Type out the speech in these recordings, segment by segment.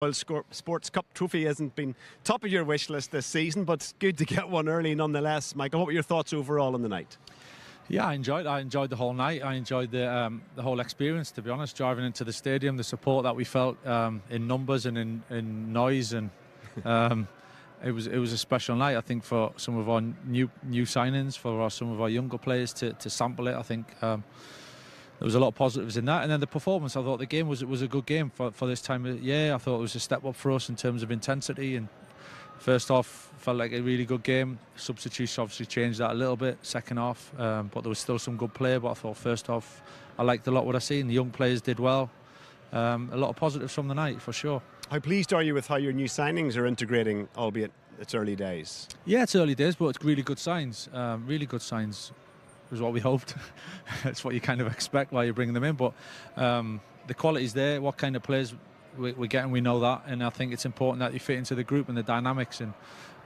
World Sports Cup trophy hasn't been top of your wish list this season, but it's good to get one early nonetheless. Michael, what were your thoughts overall on the night? Yeah, I enjoyed the whole night. I enjoyed the whole experience, to be honest. Driving into the stadium, the support that we felt in numbers and in noise, and it was a special night. I think for some of our new signings, for some of our younger players to sample it. I think there was a lot of positives in that, and then the performance. I thought the game was a good game for this time of year. I thought it was a step up for us in terms of intensity, and first half felt like a really good game. Substitutes obviously changed that a little bit. Second half, but there was still some good play. But I thought first half I liked a lot what I seen. The young players did well. A lot of positives from the night for sure. How pleased are you with how your new signings are integrating, albeit it's early days? Yeah, it's early days, but it's really good signs. Really good signs. Was what we hoped. It's what you kind of expect while you're bringing them in, but the quality's there. What kind of players we're getting, we know that, and I think it's important that you fit into the group and the dynamics, and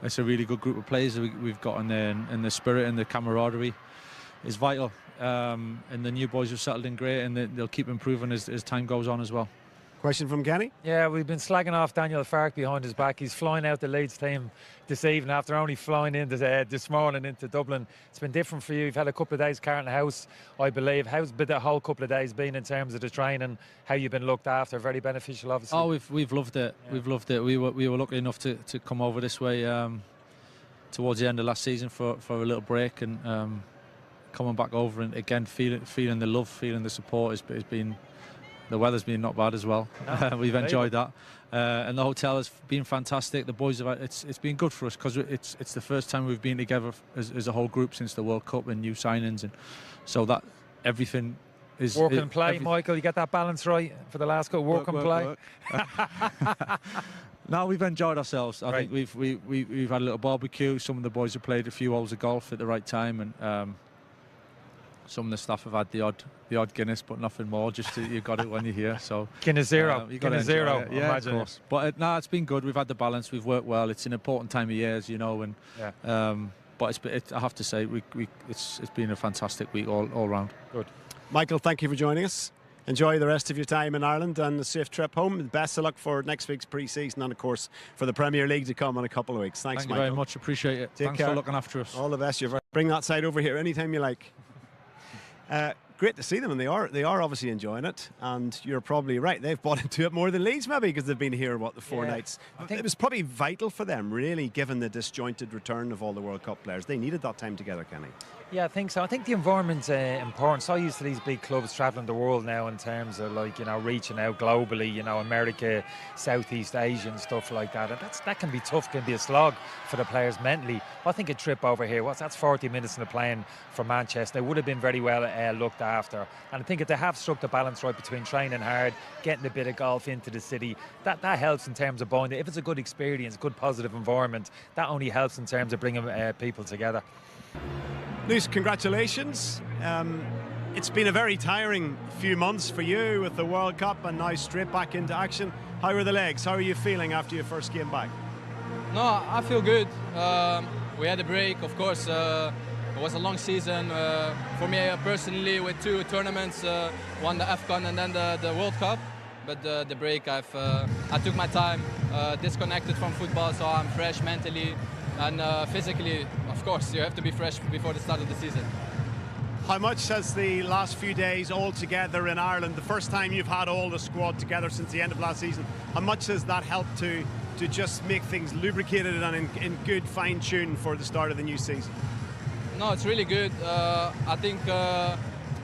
it's a really good group of players we've got in there, and the spirit and the camaraderie is vital, and the new boys have settled in great, and they'll keep improving as time goes on as well. Question from Kenny? Yeah, we've been slagging off Daniel Farke behind his back. He's flying out the Leeds team this evening after only flying in this morning into Dublin. It's been different for you. You've had a couple of days carrying the house, I believe. How's the whole couple of days been in terms of the training? How you've been looked after? Very beneficial, obviously. Oh, we've loved it. Yeah. We've loved it. We were lucky enough to come over this way towards the end of last season for a little break, and coming back over and again feeling the love, feeling the support has been. The weather's been not bad as well. No, we've enjoyed that, and the hotel has been fantastic. The boys have. It's been good for us because it's the first time we've been together as a whole group since the World Cup and new signings, and so that everything is work and play. Michael, you get that balance right for the last couple. Work and play. No, we've enjoyed ourselves. I think we've had a little barbecue. Some of the boys have played a few holes of golf at the right time, and some of the staff have had the odd Guinness, but nothing more. Just you've got it when you're here. So Guinness Zero, Guinness Zero. Yeah, imagine. Of course. But no, it's been good. We've had the balance. We've worked well. It's an important time of year, as you know, and but I have to say, it's been a fantastic week all round. Good. Michael, thank you for joining us. Enjoy the rest of your time in Ireland and a safe trip home. Best of luck for next week's pre-season and, of course, for the Premier League to come in a couple of weeks. Thanks, Michael. Thank you very much. Appreciate it. Thanks for looking after us. All the best. Bring that side over here anytime you like. Great to see them, and they are obviously enjoying it, and you're probably right, they've bought into it more than Leeds maybe, because they've been here the 4 nights. I think it was probably vital for them, really, given the disjointed return of all the World Cup players. They needed that time together, Kenny. Yeah, I think so. I think the environment's important. So used to these big clubs travelling the world now in terms of, like, you know, reaching out globally, you know, America, Southeast Asia and stuff like that. And that can be tough, can be a slog for the players mentally. I think a trip over here, that's 40 minutes in the plane from Manchester. They would have been very well looked after. And I think if they have struck the balance right between training hard, getting a bit of golf into the city, that helps in terms of bonding. If it's a good experience, good positive environment, that only helps in terms of bringing people together. Luce, congratulations. It's been a very tiring few months for you with the World Cup and now straight back into action. How are the legs? How are you feeling after your first game back? No, I feel good. We had a break, of course. It was a long season for me personally, with 2 tournaments, one the AFCON and then the World Cup. But the break, I took my time, disconnected from football, so I'm fresh mentally. And physically, of course, you have to be fresh before the start of the season. How much has the last few days all together in Ireland, the first time you've had all the squad together since the end of last season, how much has that helped to just make things lubricated and in good fine tune for the start of the new season? No, it's really good. I think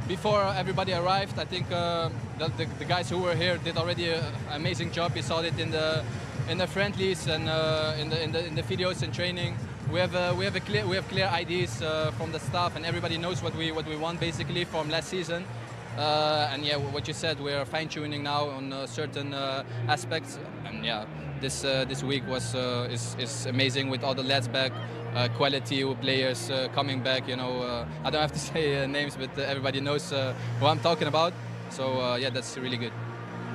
before everybody arrived, I think the guys who were here did already an amazing job. We saw it in the friendlies and in the videos and training. We have clear ideas from the staff, and everybody knows what we want basically from last season. And yeah, what you said, we are fine-tuning now on certain aspects. And yeah, this week is amazing with all the lads back, quality players coming back. You know, I don't have to say names, but everybody knows who I'm talking about. So yeah, that's really good.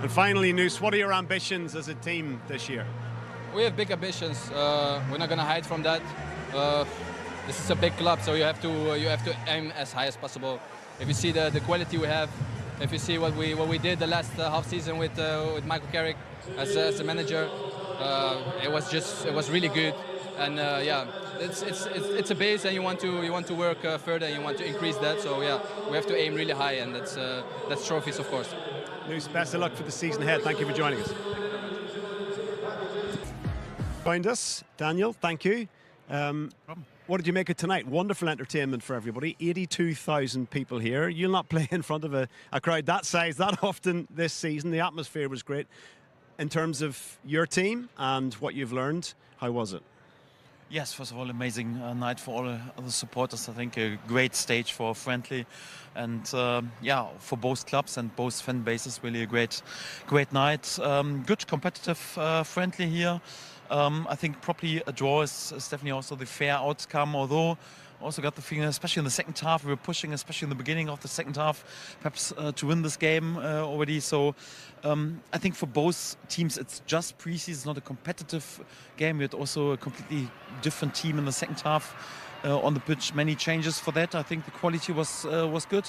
And finally, Noose, what are your ambitions as a team this year? We have big ambitions. We're not going to hide from that. This is a big club, so you have to aim as high as possible. If you see the quality we have, if you see what we did the last half season with Michael Carrick, as a manager. It was really good, and yeah, it's a base, and you want to work further, and you want to increase that. So yeah, we have to aim really high, and that's trophies, of course. Luce, best of luck for the season ahead. Thank you for joining us. Joined us, Daniel. Thank you. What did you make of tonight? Wonderful entertainment for everybody. 82,000 people here. You'll not play in front of a crowd that size that often this season. The atmosphere was great. In terms of your team and what you've learned, how was it? Yes, first of all, amazing night for all the supporters. I think a great stage for a friendly, and yeah, for both clubs and both fan bases, really a great night. Good competitive friendly here. I think probably a draw is definitely also the fair outcome, although also got the feeling, especially in the second half, we were pushing, especially in the beginning of the second half, perhaps to win this game already. So I think for both teams, it's just preseason, not a competitive game. We had also a completely different team in the second half on the pitch. Many changes for that. I think the quality was good.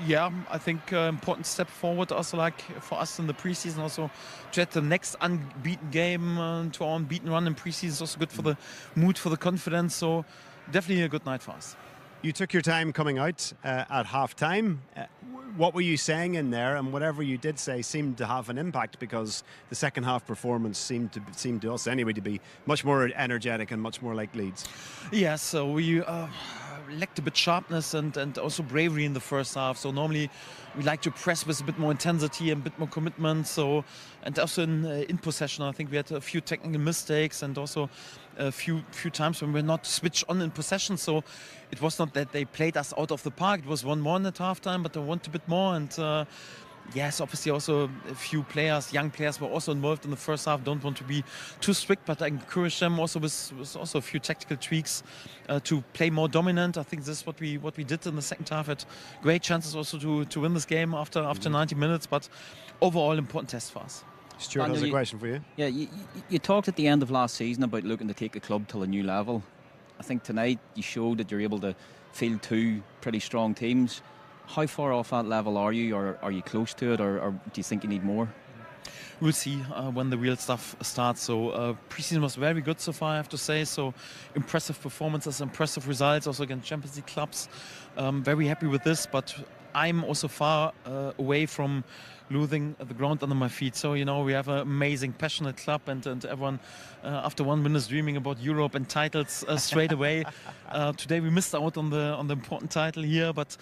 Yeah, I think important step forward also, like for us in the preseason, also to add the next unbeaten game to our unbeaten run in preseason is also good for the mood, for the confidence. So definitely a good night for us. You took your time coming out at half-time. What were you saying in there? And whatever you did say seemed to have an impact, because the second half performance seemed to us anyway to be much more energetic and much more like Leeds. Yeah, so we lacked a bit sharpness and also bravery in the first half. So normally we like to press with a bit more intensity and a bit more commitment. So, and also in possession, I think we had a few technical mistakes and also a few times when we're not switched on in possession. So it was not that they played us out of the park. It was 1-1 at halftime, but they want a bit more. And yes, obviously also a few players, young players, were also involved in the first half. Don't want to be too strict, but I encourage them also with also a few tactical tweaks to play more dominant. I think this is what we did in the second half. Had great chances also to win this game after 90 minutes, but overall important test for us. Stuart has a question for you. Yeah, you talked at the end of last season about looking to take a club to a new level. I think tonight you showed that you're able to field two pretty strong teams. How far off that level are you, or are you close to it, or do you think you need more? We'll see when the real stuff starts. So preseason was very good so far, I have to say. So impressive performances, impressive results also against Champions League clubs. Very happy with this, but I'm also far away from losing the ground under my feet. So, you know, we have an amazing, passionate club, and everyone after 1 minute is dreaming about Europe and titles straight away. Today we missed out on the important title here, but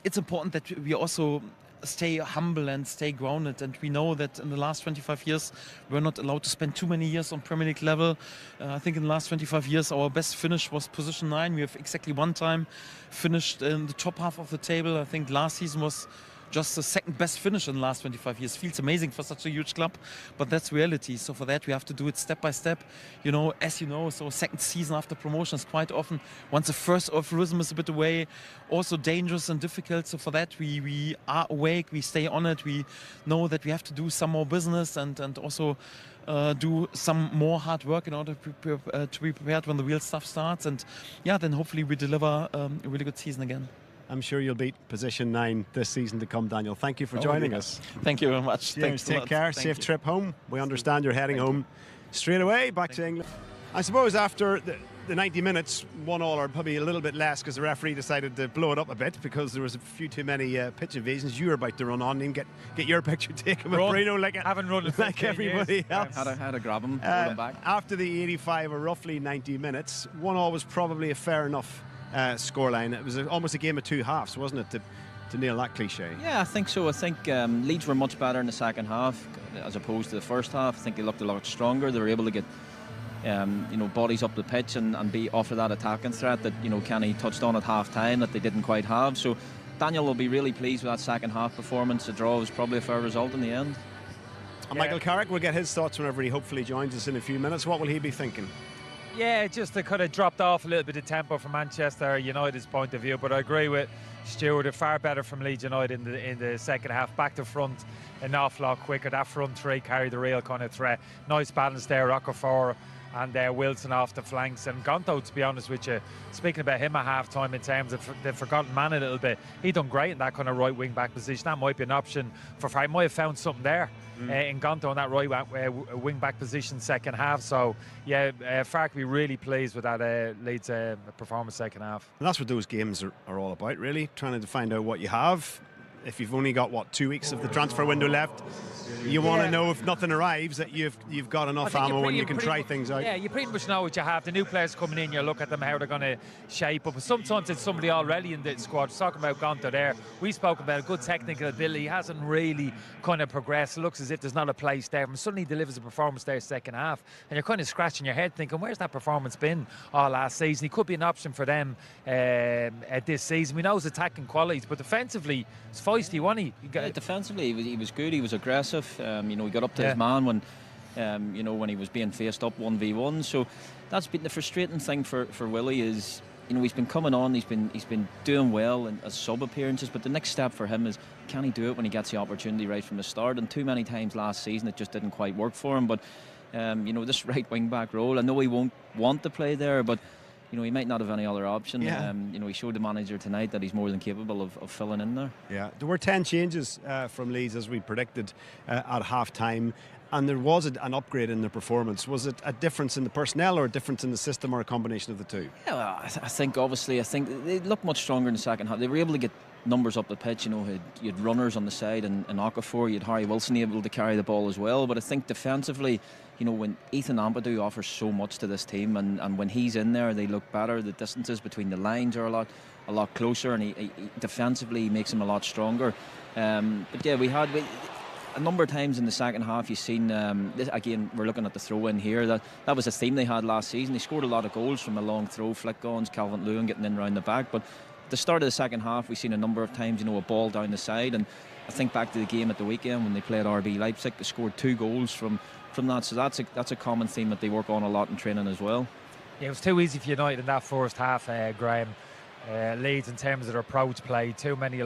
it's important that we also stay humble and stay grounded. And we know that in the last 25 years, we're not allowed to spend too many years on Premier League level. I think in the last 25 years, our best finish was position 9. We have exactly one time finished in the top half of the table. I think last season was just the second best finish in the last 25 years. Feels amazing for such a huge club, but that's reality. So for that, we have to do it step by step. You know, as you know, so second season after promotion is quite often, once the first rhythm is a bit away, also dangerous and difficult. So for that, we are awake, we stay on it. We know that we have to do some more business and also do some more hard work in order to be prepared when the real stuff starts. And yeah, then hopefully we deliver a really good season again. I'm sure you'll beat position 9 this season to come, Daniel. Thank you for joining us. Thank you very much. James, take care. Safe trip home. We understand you're heading home you. straight away back to England. I suppose after the 90 minutes, 1-1 or probably a little bit less, because the referee decided to blow it up a bit because there was a few too many pitch invasions. You were about to run on and get your picture taken with Bruno haven't run like everybody else. Had to grab him, hold him back. After the 85 or roughly 90 minutes, 1-1 was probably a fair enough scoreline. It was almost a game of two halves, wasn't it, to nail that cliche? Yeah, I think so. I think Leeds were much better in the second half as opposed to the first half. I think they looked a lot stronger. They were able to get bodies up the pitch and be offer that attacking threat that Kenny touched on at half time that they didn't quite have. So Daniel will be really pleased with that second half performance. The draw was probably a fair result in the end. And Michael Carrick will get his thoughts whenever he hopefully joins us in a few minutes. What will he be thinking? Yeah, just they kind of dropped off a little bit of tempo from Manchester United's point of view, but I agree with Stuart. They're far better from Leeds United in the second half. Back to front, an awful lot quicker. That front three carried the real kind of threat. Nice balance there. Okafor and Wilson off the flanks. And Gonto, to be honest with you, speaking about him at half-time in terms of the forgotten man a little bit, he done great in that kind of right wing-back position. That might be an option for Farke. Might have found something there in Gonto in that right wing-back position second half. So, yeah, Farke be really pleased with that Leeds performance second half. And that's what those games are all about, really, trying to find out what you have. If you've only got, what, 2 weeks of the transfer window left, you want to know if nothing arrives that you've got enough ammo and you can try things out. Yeah, you pretty much know what you have. The new players coming in, you look at them, how they're going to shape up. But sometimes it's somebody already in the squad. Talking about Gonto there, we spoke about a good technical ability. He hasn't really kind of progressed. It looks as if there's not a place there. And suddenly he delivers a performance there second half, and you're kind of scratching your head thinking, where's that performance been all last season? He could be an option for them this season. We know his attacking qualities, but defensively, it's feisty, wasn't he? Defensively, he was good. He was aggressive. He got up to his man when, when he was being faced up 1v1. So that's been the frustrating thing for Willie is, he's been coming on. He's been doing well in sub appearances. But the next step for him is, can he do it when he gets the opportunity right from the start? And too many times last season it just didn't quite work for him. But this right wing back role, I know he won't want to play there, but he might not have any other option. Yeah. He showed the manager tonight that he's more than capable of filling in there. Yeah, there were 10 changes from Leeds as we predicted at half-time, and there was an upgrade in the performance. Was it a difference in the personnel or a difference in the system or a combination of the two? Yeah, well, I think they looked much stronger in the second half. They were able to get numbers up the pitch. You had runners on the side and Okafor, you had Harry Wilson able to carry the ball as well. But I think defensively, when Ethan Ampadu offers so much to this team, and when he's in there, they look better. The distances between the lines are a lot closer, and he defensively makes him a lot stronger. But yeah, we had a number of times in the second half. You've seen this, again, we're looking at the throw in here. That was a theme they had last season. They scored a lot of goals from a long throw, flick-ons, Calvert-Lewin getting in round the back. But at the start of the second half, we've seen a number of times, a ball down the side. And I think back to the game at the weekend when they played RB Leipzig, they scored 2 goals from that. So that's a common theme that they work on a lot in training as well. Yeah, it was too easy for United in that first half, Graham. Leeds in terms of their approach play, too many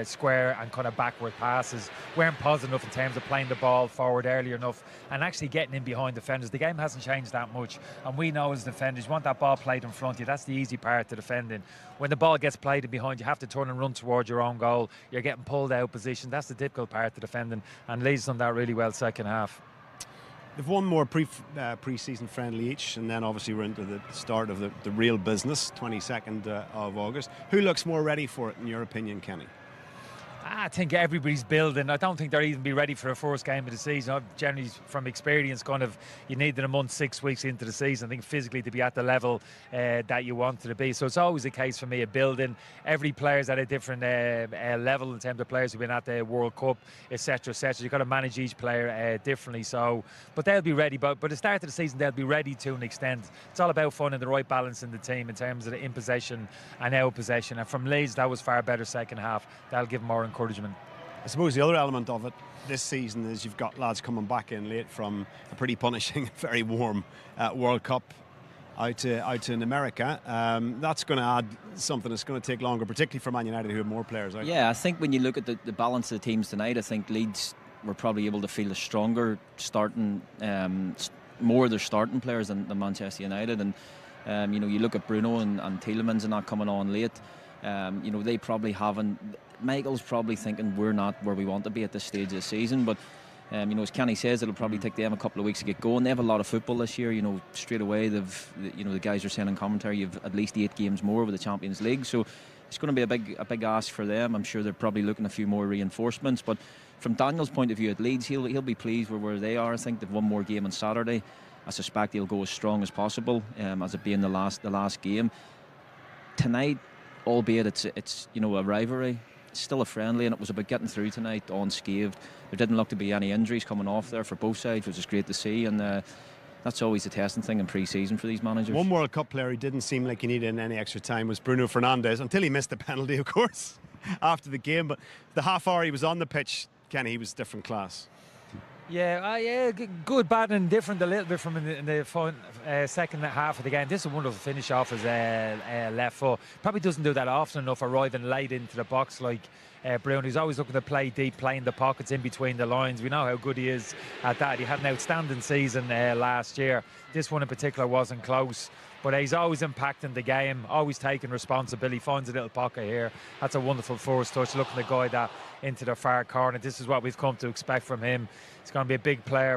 square and kind of backward passes, weren't positive enough in terms of playing the ball forward early enough and actually getting in behind defenders. The game hasn't changed that much, and we know as defenders, you want that ball played in front of you. That's the easy part to defending. When the ball gets played in behind, you have to turn and run towards your own goal. You're getting pulled out of position. That's the difficult part to defending, and Leeds done that really well second half. They've won more pre-season friendly each, and then obviously we're into the start of the real business, 22nd of August. Who looks more ready for it, in your opinion, Kenny? I think everybody's building. I don't think they'll even be ready for a first game of the season. I've generally, from experience, you need a month, 6 weeks into the season, I think, physically to be at the level that you want to be. So it's always a case for me of building. Every player's at a different level in terms of players who've been at the World Cup, etc., etc. You've got to manage each player differently. So, but they'll be ready. But at the start of the season, they'll be ready to an extent. It's all about finding the right balance in the team in terms of the in possession and out possession. And from Leeds, that was far better second half. That'll give them more encouragement. I suppose the other element of it this season is you've got lads coming back in late from a pretty punishing, very warm World Cup out in America. That's going to add something that's going to take longer, particularly for Man United, who have more players out. Yeah, I think when you look at the balance of the teams tonight, I think Leeds were probably able to feel a stronger starting, more of their starting players than Manchester United. And you look at Bruno and Tielemans and that coming on late. They probably haven't. Michael's probably thinking we're not where we want to be at this stage of the season, but as Kenny says, it'll probably take them a couple of weeks to get going. They have a lot of football this year. Straight away the guys are saying in commentary you've at least 8 games more with the Champions League, so it's going to be a big ask for them. I'm sure they're probably looking at a few more reinforcements, but from Daniel's point of view at Leeds, he'll be pleased with where they are. I think they've one more game on Saturday. I suspect he'll go as strong as possible, as it being the last game tonight. Albeit it's a rivalry, it's still a friendly, and it was about getting through tonight unscathed. There didn't look to be any injuries coming off there for both sides, which is great to see, and that's always the testing thing in pre-season for these managers. One World Cup player who didn't seem like he needed any extra time was Bruno Fernandes, until he missed the penalty, of course, after the game. But the half hour he was on the pitch, Kenny, he was different class. Yeah, good, bad, and different a little bit from in the second half of the game. This is a wonderful finish off his left foot. Probably doesn't do that often enough, arriving late into the box like Bruno. He's always looking to play deep, playing the pockets in between the lines. We know how good he is at that. He had an outstanding season last year. This one in particular wasn't close. But he's always impacting the game, always taking responsibility, finds a little pocket here. That's a wonderful force touch, looking to guide that into the far corner. This is what we've come to expect from him. He's going to be a big player